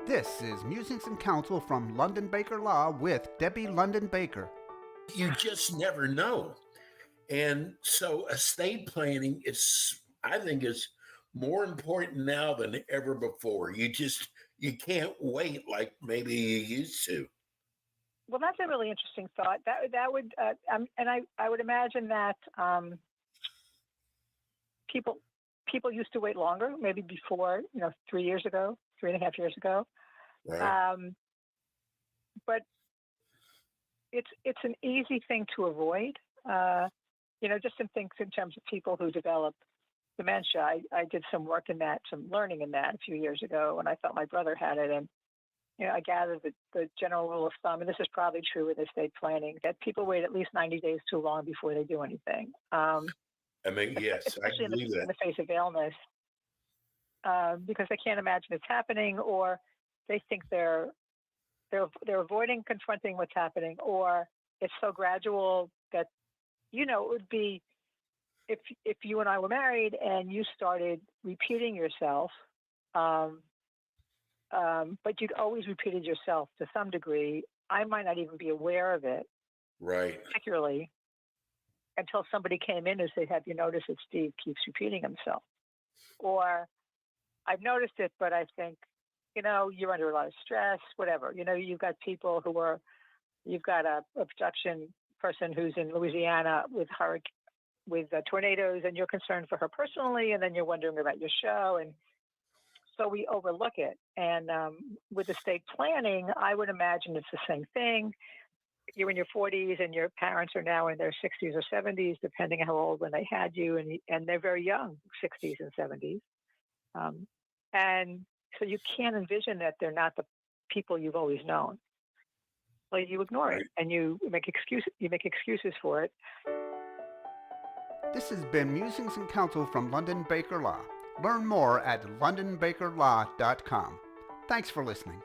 This is Musings and Counsel from London Baker Law with Debbie London Baker. You just never know. And so estate planning I think, is more important now than ever before. You can't wait like maybe you used to. Well, that's a really interesting thought. That would, and I would imagine that people used to wait longer, maybe before, 3 years ago, 3.5 years ago. Right. But it's an easy thing to avoid. Just in terms of people who develop dementia. I did some work in that, some learning in that a few years ago, and I thought my brother had it. And I gathered the general rule of thumb, and this is probably true with estate planning, that people wait at least 90 days too long before they do anything. Yes, I Especially believe in that. the face of illness, because they can't imagine it's happening, or they think they're avoiding confronting what's happening, or it's so gradual that it would be if you and I were married and you started repeating yourself, but you'd always repeated yourself to some degree. I might not even be aware of it, Right. particularly until somebody came in and said, "Have you noticed that Steve keeps repeating himself?" Or I've noticed it, but I think, you're under a lot of stress, whatever. You've got people you've got a production person who's in Louisiana with tornadoes, and you're concerned for her personally, and then you're wondering about your show. And so we overlook it. And with estate planning, I would imagine it's the same thing. You're in your 40s and your parents are now in their 60s or 70s, depending how old when they had you, and they're very young, 60s and 70s. And so you can't envision that they're not the people you've always known. Well, you ignore it, and you make excuses for it. This has been Musings and Counsel from London Baker Law. Learn more at londonbakerlaw.com. Thanks for listening.